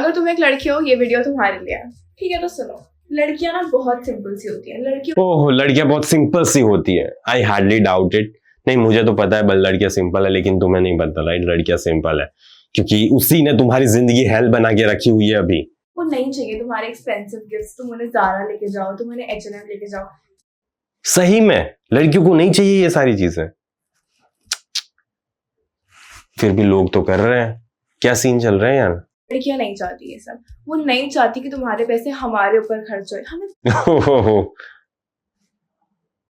अगर तुम एक लड़की हो, ये वीडियो तुम्हारे लिए है, ठीक है? तो सुनो, लड़कियां ना बहुत सिंपल सी होती है। ओह, लड़कियां बहुत सिंपल सी होती है। I hardly doubt it. नहीं, मुझे तो पता है बल लड़कियां सिंपल है, लेकिन तुम्हें नहीं पता। राइट, लड़कियां सिंपल है क्योंकि उसी ने तुम्हारी जिंदगी हेल बना के रखी हुई है। अभी वो नहीं चाहिए तुम्हारे एक्सपेंसिव गिफ्ट्स, तुम उन्हें ज़ारा लेके जाओ, तुम उन्हें H&M लेके जाओ। सही में लड़कियों को नहीं चाहिए ये सारी चीजें, फिर भी लोग तो कर रहे हैं। क्या सीन चल रहा है यार? लड़कियां नहीं चाहती ये सब। वो नहीं चाहती कि तुम्हारे पैसे हमारे ऊपर खर्च हो। हमें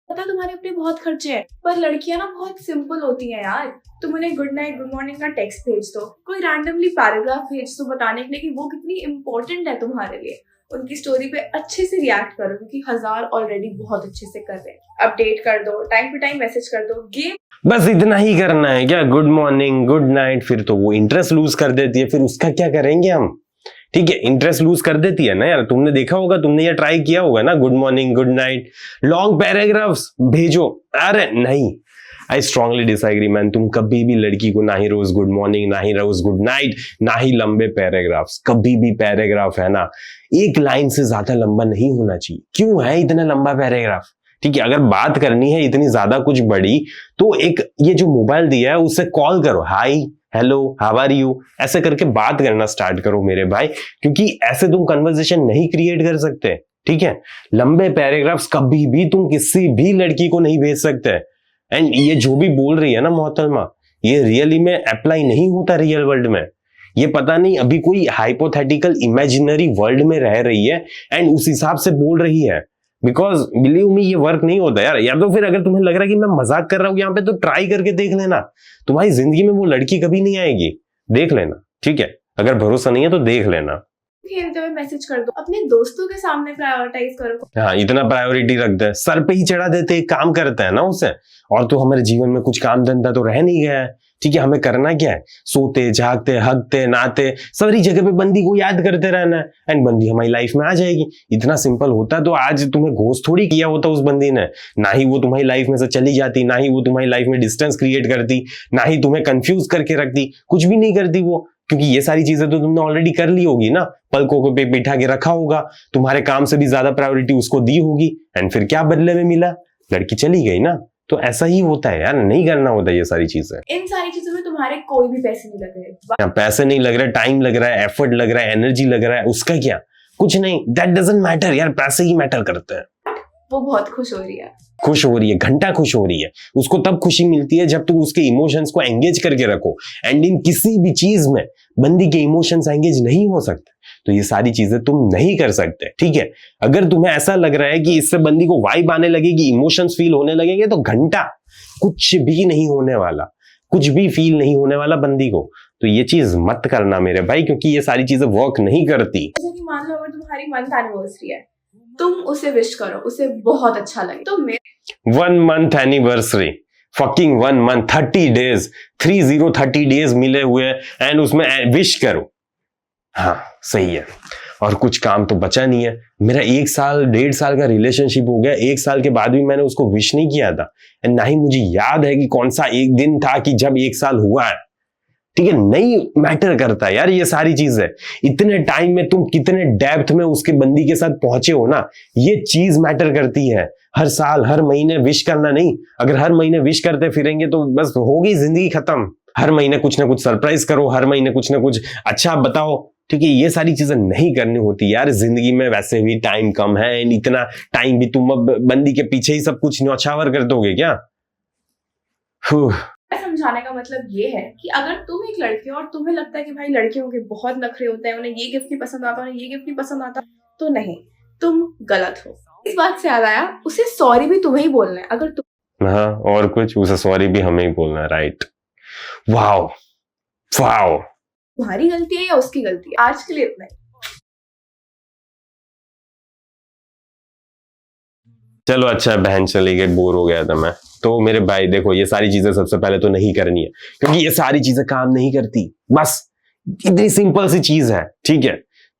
पता है तुम्हारे अपने बहुत खर्चे हैं, पर लड़कियां ना बहुत सिंपल होती हैं यार। तुम उन्हें गुड नाइट गुड मॉर्निंग का टेक्स्ट भेज दो, कोई रैंडमली पैराग्राफ भेज दो बताने के लिए कि वो कितनी इंपॉर्टेंट है तुम्हारे लिए। उनकी स्टोरी पे अच्छे से रिएक्ट करो क्योंकि 1000 ऑलरेडी बहुत अच्छे से कर रहे हैं। अपडेट कर दो, टाइम टू टाइम मैसेज कर दो, गेम। बस इतना ही करना है क्या? Good morning good night. फिर तो वो इंटरेस्ट लूज कर देती है, फिर उसका क्या करेंगे हम? ठीक है, इंटरेस्ट लूज कर देती है ना यार। तुमने देखा होगा, तुमने ये ट्राई किया होगा ना, good morning good night long paragraphs भेजो। अरे नहीं, आई स्ट्रांगली डिसएग्री मैन। तुम कभी भी लड़की को ना ही रोज गुड मॉर्निंग, ना ही रोज गुड नाइट, ना ही लंबे पैराग्राफ्स। कभी भी पैराग्राफ है ना, एक लाइन से ज्यादा लंबा नहीं होना चाहिए। क्यों है इतना लंबा पैराग्राफ? ठीक है, अगर बात करनी है इतनी ज्यादा कुछ बड़ी, तो एक ये जो मोबाइल दिया है उससे कॉल करो, hi hello how are you, ऐसे करके बात करना स्टार्ट करो मेरे भाई, क्योंकि ऐसे तुम कन्वर्सेशन नहीं क्रिएट कर सकते। ठीक है, लंबे पैराग्राफ्स कभी भी तुम किसी भी लड़की को नहीं भेज सकते। एंड ये जो भी बोल रही है ना मोहतरमा, ये रियली में अप्लाई नहीं होता रियल वर्ल्ड में। ये पता नहीं अभी कोई हाइपोथेटिकल इमेजिनरी वर्ल्ड में रह रही है एंड उस हिसाब से बोल रही है। बिकॉज बिलीव मी, ये वर्क नहीं होता यार। या तो फिर अगर तुम्हें लग रहा है कि मैं मजाक कर रहा हूं यहाँ पे, तो ट्राई करके देख लेना। तुम्हारी जिंदगी में वो लड़की कभी नहीं आएगी, देख लेना। ठीक है, अगर भरोसा नहीं है तो देख लेना। खेलते हुए मैसेज कर दो, अपने दोस्तों के सामने प्रायोरिटाइज करो। हाँ, इतना प्रायोरिटी रख दे, सर पे ही चढ़ा देते, काम करते हैं ना उससे। और तो हमारे जीवन में कुछ काम धंधा तो रह नहीं गया है। ठीक है, हमें करना क्या है? सोते जागते हगते नाते सारी जगह पे बंदी को याद करते रहना है एंड बंदी हमारी लाइफ में आ जाएगी। इतना सिंपल होता तो आज तुम्हें घोस्ट थोड़ी किया होता उस बंदी ने। ना ही वो तुम्हारी लाइफ में से चली जाती, ना ही वो तुम्हारी लाइफ में डिस्टेंस क्रिएट करती, ना ही तुम्हें कंफ्यूज करके रखती। कुछ भी नहीं करती वो, क्योंकि ये सारी चीजें तो तुमने ऑलरेडी कर ली होगी ना। पलकों को पे बिठा के रखा होगा, तुम्हारे काम से भी ज्यादा प्रायोरिटी उसको दी होगी। एंड फिर क्या बदले में मिला? लड़की चली गई ना। तो ऐसा ही होता है यार, नहीं करना होता ये सारी चीजें। इन सारी चीजों में तुम्हारे कोई भी पैसे नहीं लग रहे। पैसे नहीं लग रहे, टाइम लग रहा है, एफर्ट लग रहा है, एनर्जी लग रहा है, उसका क्या? कुछ नहीं, दैट डजंट मैटर यार। पैसे ही मैटर करते हैं। वो बहुत खुश हो रही है, खुश हो रही है, घंटा खुश हो रही है। उसको तब खुशी मिलती है जब तुम उसके इमोशंस को एंगेज करके रखो। एंड इन किसी भी चीज में बंदी के इमोशंस एंगेज नहीं हो सकते, तो ये सारी चीजें तुम नहीं कर सकते। ठीक है, अगर तुम्हें ऐसा लग रहा है कि इससे बंदी को वाइब आने लगेगी, इमोशंस फील होने लगेंगे, तो घंटा कुछ भी नहीं होने वाला, कुछ भी फील नहीं होने वाला बंदी को। तो ये चीज मत करना मेरे भाई, क्योंकि ये सारी चीजें वर्क नहीं करती। जैसे कि मान लो अगर तुम्हारी मंथ एनिवर्सरी है, तुम उसे विश करो, उसे बहुत अच्छा लगे। तो 1 month anniversary, fucking 1 month, 30 days, 30 days मिले हुए एंड उसमें विश करो। हाँ सही है, और कुछ काम तो बचा नहीं है। मेरा 1 साल 1.5 साल का रिलेशनशिप हो गया, 1 साल के बाद भी मैंने उसको विश नहीं किया था। एंड ना ही मुझे याद है कि कौन सा एक दिन था कि जब 1 साल हुआ है। ठीक है, नहीं मैटर करता यार ये सारी चीजें। इतने टाइम में तुम कितने डेप्थ में उसके बंदी के साथ पहुंचे हो ना, ये चीज मैटर करती है। हर साल हर महीने विश करना नहीं। अगर हर महीने विश करते फिरेंगे तो बस होगी जिंदगी खत्म। हर महीने कुछ ना कुछ सरप्राइज करो, हर महीने कुछ ना कुछ अच्छा बताओ। ठीक है, ये सारी चीजें नहीं करनी होती यार जिंदगी में। वैसे भी टाइम कम है, इतना टाइम भी तुम अब बंदी के पीछे ही सब कुछ न्यौछावर कर दोगे क्या? समझाने का मतलब ये है कि अगर तुम एक लड़की हो और तुम्हें लगता है कि भाई लड़कियों के बहुत नखरे होते हैं, उन्हें ये गिफ्ट नहीं पसंद आता, उन्हें ये गिफ्ट नहीं पसंद आता, तो नहीं, तुम गलत हो। इस बात से याद आया, उसे सॉरी भी तुम्हें ही बोलना है। अगर तुम हाँ, और कुछ, उसे सॉरी भी हमें ही बोलना है। Right, wow wow. तुम्हारी गलती है या उसकी गलती है? आज के लिए इतना ही। चलो अच्छा, बहन चली गई, बोर हो गया था मैं। तो मेरे भाई देखो, ये सारी चीजें सबसे पहले तो नहीं करनी है, क्योंकि ये सारी चीजें काम नहीं करती। बस इतनी सिंपल सी चीज है। ठीक है,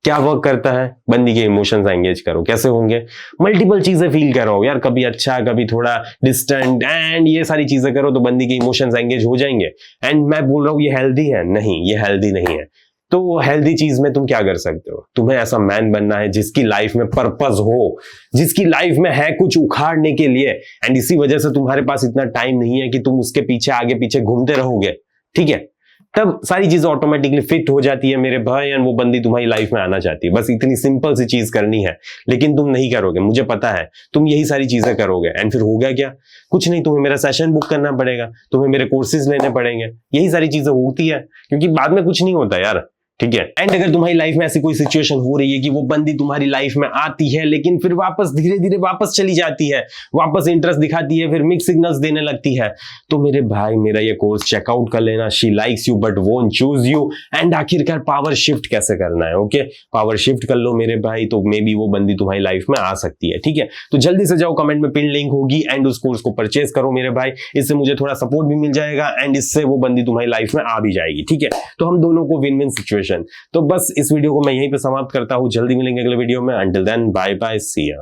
क्या वर्क करता है? बंदी के इमोशंस एंगेज करो। कैसे होंगे? मल्टीपल चीजें फील करो यार, कभी अच्छा कभी थोड़ा डिस्टेंट, एंड ये सारी चीजें करो तो बंदी के इमोशंस एंगेज हो जाएंगे। एंड मैं बोल रहा हूँ ये हेल्दी है? नहीं, ये हेल्दी नहीं है। तो हेल्दी चीज में तुम क्या कर सकते हो? तुम्हें ऐसा मैन बनना है जिसकी लाइफ में पर्पस हो, जिसकी लाइफ में है कुछ उखाड़ने के लिए, एंड इसी वजह से तुम्हारे पास इतना टाइम नहीं है कि तुम उसके पीछे आगे पीछे घूमते रहोगे, ठीक है? तब सारी चीजें ऑटोमेटिकली फिट हो जाती है मेरे भाई, एंड वो बंदी तुम्हारी लाइफ में आना चाहती है। बस इतनी सिंपल सी चीज करनी है, लेकिन तुम नहीं करोगे, मुझे पता है। तुम यही सारी चीजें करोगे, एंड फिर होगा क्या? कुछ नहीं, तुम्हें मेरा सेशन बुक करना पड़ेगा, तुम्हें मेरे कोर्सेज लेने पड़ेंगे, यही सारी चीजें होती है, क्योंकि बाद में कुछ नहीं होता यार, ठीक है? एंड अगर तुम्हारी लाइफ में ऐसी कोई सिचुएशन हो रही है कि वो बंदी तुम्हारी लाइफ में आती है लेकिन फिर वापस धीरे धीरे वापस चली जाती है, वापस इंटरेस्ट दिखाती है, फिर मिक्स सिग्नल्स देने लगती है, तो मेरे भाई मेरा ये कोर्स चेकआउट कर लेना, she likes you but won't choose you. And आखिरकार पावर शिफ्ट कैसे करना है, ओके? पावर शिफ्ट कर लो मेरे भाई, तो मे बी वो बंदी तुम्हारी लाइफ में आ सकती है, ठीक है? तो जल्दी से जाओ, कमेंट में पिन लिंक होगी, एंड उस कोर्स को परचेज करो मेरे भाई। इससे मुझे थोड़ा सपोर्ट भी मिल जाएगा, एंड इससे वो बंदी तुम्हारी लाइफ में आ भी जाएगी, ठीक है? तो हम दोनों को विन विन सिचुएशन। तो बस इस वीडियो को मैं यहीं पे समाप्त करता हूं, जल्दी मिलेंगे अगले वीडियो में। Until then bye bye, see you.